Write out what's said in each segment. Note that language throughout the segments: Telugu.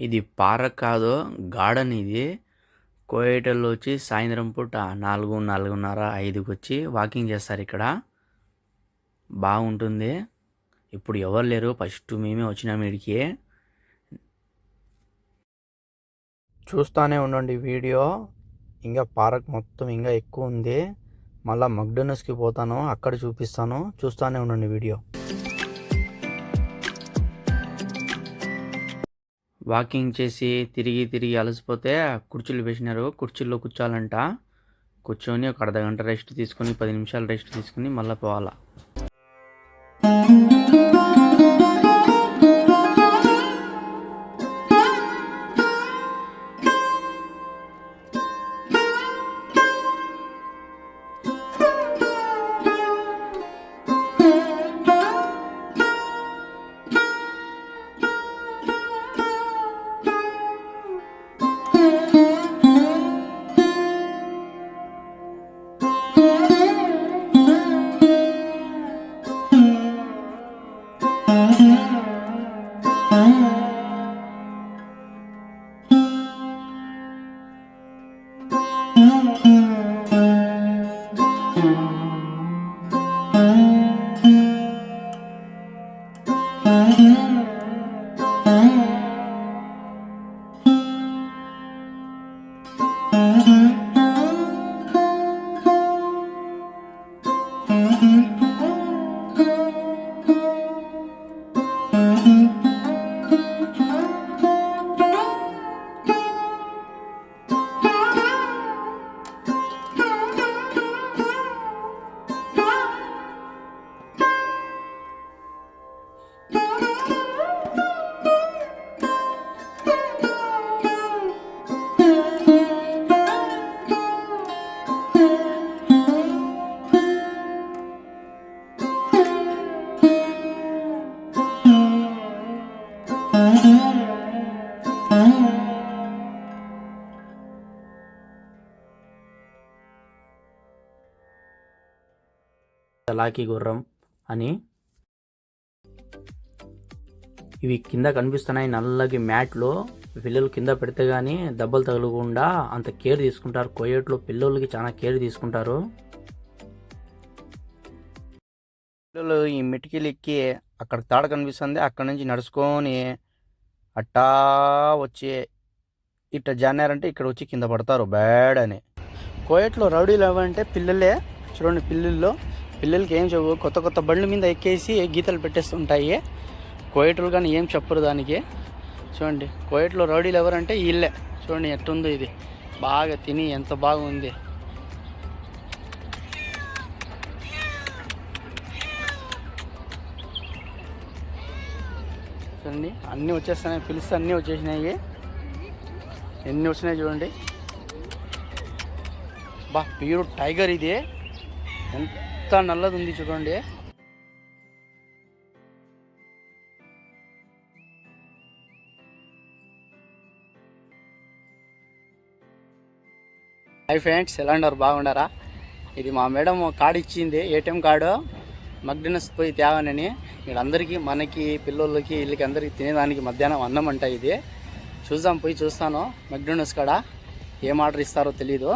ఇది పార్క్ కాదు, గార్డెన్ ఇది. కోయేటోళ్ళు వచ్చి సాయంత్రం పూట 4, 4:30, 5కి వచ్చి వాకింగ్ చేస్తారు ఇక్కడ. బాగుంటుంది. ఇప్పుడు ఎవరు లేరు, ఫస్ట్ మేమే వచ్చినాము ఇక్కడికి. చూస్తూనే ఉండండి వీడియో. ఇంకా పార్క్ మొత్తం ఇంకా ఎక్కువ ఉంది. మళ్ళీ మక్డొనాల్డ్స్కి పోతాను, అక్కడ చూపిస్తాను. చూస్తూనే ఉండండి వీడియో. వాకింగ్ చేసి తిరిగి తిరిగి అలసిపోతే కుర్చీలు వేసినారు. కుర్చీల్లో కూర్చోాలంట. కూర్చొని ఒక అర్ధగంట రెస్ట్ తీసుకొని 10 నిమిషాలు రెస్ట్ తీసుకుని మళ్ళీ పోవాలా. లాకీ గుర్రం అని ఇవి కింద కనిపిస్తున్నాయి. నల్లకి మ్యాట్లో పిల్లలు కింద పెడితే గానీ దెబ్బలు తగలకుండా అంత కేర్ తీసుకుంటారు. కోయేట్లో పిల్లలకి చాలా కేర్ తీసుకుంటారు. పిల్లలు ఈ మెటికీలు ఎక్కి అక్కడ తాడ కనిపిస్తుంది, అక్కడ నుంచి నడుచుకొని అట్టా వచ్చి ఇట్లా జానారంటే ఇక్కడ వచ్చి కింద పడతారు బ్యాడ్ అని. కోయేట్లో రౌడీలు ఏమంటే పిల్లలే. చూడండి, పిల్లలకి ఏం చెప్పు, కొత్త కొత్త బండ్ల మీద ఎక్కేసి గీతలు పెట్టేస్తుంటాయి. కోయేట్లు కానీ ఏం చెప్పరు దానికి. చూడండి, కోయేట్లో రౌడీలు ఎవరంటే వీళ్ళే. చూడండి ఎట్టుందో ఇది, బాగా తిని ఎంత బాగుంది. చూడండి అన్నీ వచ్చేస్తున్నాయి, పిలిస్తే అన్నీ వచ్చేసినాయి. ఎన్ని వచ్చినాయి చూడండి. ప్యూర్ టైగర్ ఇది, ఎంత నల్లది ఉంది చూడండి. హాయ్ ఫ్రెండ్స్, ఎలా ఉన్నారు? బాగుండారా? ఇది మా మేడం కార్డు ఇచ్చింది, ఏటీఎం కార్డు. మక్డొనాల్డ్స్ పోయి తేవానని. ఇక్కడ అందరికీ, మనకి, పిల్లలకి, వీళ్ళకి అందరికీ తినేదానికి మధ్యాహ్నం అన్నం అంట ఇది. చూద్దాం, పోయి చూస్తాను. మక్డొనాల్డ్స్ కాడ ఏం ఆర్డర్ ఇస్తారో తెలీదు.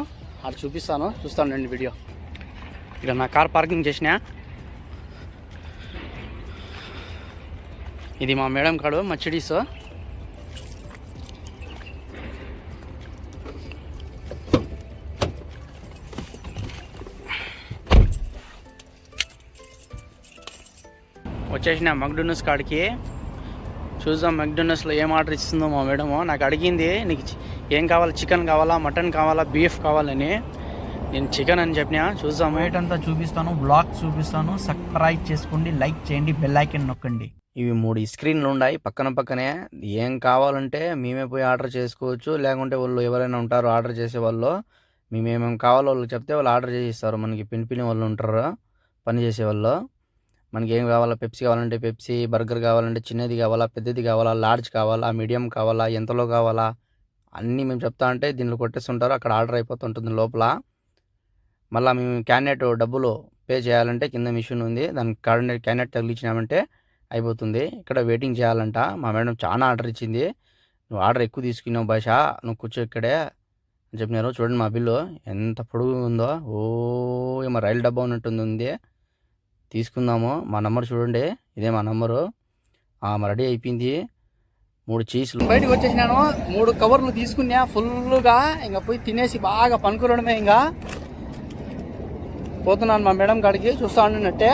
ఆడ చూస్తాను రండి వీడియో. ఇక్కడ నా కార్ పార్కింగ్ చేసిన. ఇది మా మేడం కాడు, మర్సిడీస్. వచ్చేసిన మక్డొనాల్డ్స్ కాడికి. చూద్దాం మక్డొనాల్డ్స్లో ఏం ఆర్డర్ ఇస్తుందో మా మేడము. నాకు అడిగింది, నీకు ఏం కావాలి, చికెన్ కావాలా, మటన్ కావాలా, బీఫ్ కావాలని. నేను చికెన్ అని చెప్పినా. చూద్దాం, వెయిట్ అంతా చూపిస్తాను, బ్లాగ్ చూపిస్తాను. సబ్స్క్రైబ్ చేసుకోండి, లైక్ చేయండి, బెల్ ఐకాన్ నొక్కండి. ఇవి 3 స్క్రీన్లు ఉన్నాయి పక్కనే. ఏం కావాలంటే మేమే పోయి ఆర్డర్ చేసుకోవచ్చు, లేకుంటే వాళ్ళు ఎవరైనా ఉంటారు ఆర్డర్ చేసే వాళ్ళు. మేమేమేమి కావాలో వాళ్ళు చెప్తే వాళ్ళు ఆర్డర్ చేసి ఇస్తారు. మనకి పిలిపిన వాళ్ళు ఉంటారు పని చేసేవాళ్ళు. మనకి ఏం కావాలా, పెప్సీ కావాలంటే పెప్సీ, బర్గర్ కావాలంటే చిన్నది కావాలా, పెద్దది కావాలా, లార్జ్ కావాలా, మీడియం కావాలా, ఎంతలో కావాలా అన్నీ మేము చెప్తా అంటే దీనిలో కొట్టేస్తుంటారు. అక్కడ ఆర్డర్ అయిపోతుంటుంది లోపల. మళ్ళీ మేము క్యానెట్ డబ్బులు పే చేయాలంటే కింద మిషన్ ఉంది, దానికి క్యానెట్ తగిలించినామంటే అయిపోతుంది. ఇక్కడ వెయిటింగ్ చేయాలంట. మా మేడం చాలా ఆర్డర్ ఇచ్చింది. నువ్వు ఆర్డర్ ఎక్కువ తీసుకున్నావు భాష, నువ్వు కూర్చో ఇక్కడే అని చెప్పినారు. చూడండి మా బిల్లు ఎంత పొడుగు ఉందో. ఓ ఏమో రైలు డబ్బా ఉన్నట్టుంది. తీసుకుందాము. మా నంబర్ చూడండి, ఇదే మా నంబరు. రెడీ అయిపోయింది. 3 చీజ్లు బయటకు వచ్చేసినాను. 3 కవర్లు తీసుకున్నా ఫుల్గా. ఇంకా పోయి తినేసి బాగా పనుకోవడమే. ఇంకా పోతున్నాను మా మేడం కాడికి. చూస్తా ఉన్నట్టే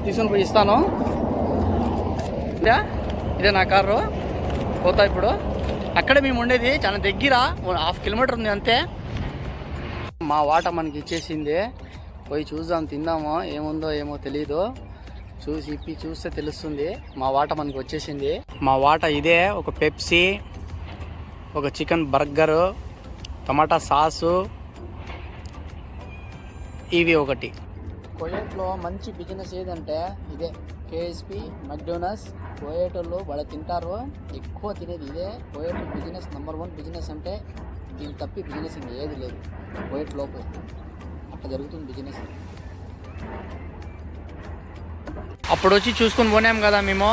తీసుకుని పోయి ఇస్తాను. ఇదే నా కారు. పోతా ఇప్పుడు. అక్కడే మేము ఉండేది చాలా దగ్గర, 1/2 కిలోమీటర్ ఉంది అంతే. మా వాట మనకి ఇచ్చేసింది. పోయి చూద్దాం, తిందాము. ఏముందో ఏమో తెలీదు. చూస్తే తెలుస్తుంది. మా వాట మనకి వచ్చేసింది. మా వాట ఇదే. ఒక పెప్సీ, ఒక చికెన్ బర్గరు, టమాటా సాసు, ఇవి ఒకటి. కువైట్లో మంచి బిజినెస్ ఏదంటే ఇదే, KSP, మెక్డోనల్డ్స్. కువైట్ వాళ్ళు వాళ్ళు తింటారు, ఎక్కువ తినేది ఇదే. కువైట్ బిజినెస్ నెంబర్ 1 బిజినెస్ అంటే దీన్ని తప్పి బిజినెస్ ఇంకా ఏది లేదు కువైట్ లోపల. అట్లా జరుగుతుంది బిజినెస్. అప్పుడు వచ్చి చూసుకుని పోనాం కదా మేము,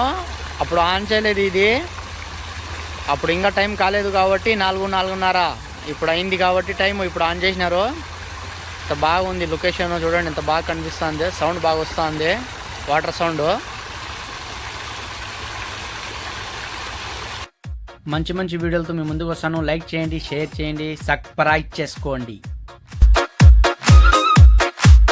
అప్పుడు ఆన్ చేయలేదు ఇది. అప్పుడు ఇంకా టైం కాలేదు కాబట్టి 4:30 ఇప్పుడు అయింది కాబట్టి టైం ఇప్పుడు ఆన్ చేసినారు. ఎంత బాగుంది లొకేషన్ చూడండి, ఎంత బాగా కనిపిస్తుంది. సౌండ్ బాగా వస్తుంది, వాటర్ సౌండ్. మంచి మంచి వీడియోలతో మీ ముందుకు వస్తాను. లైక్ చేయండి, షేర్ చేయండి, సబ్స్క్రైబ్ చేసుకోండి.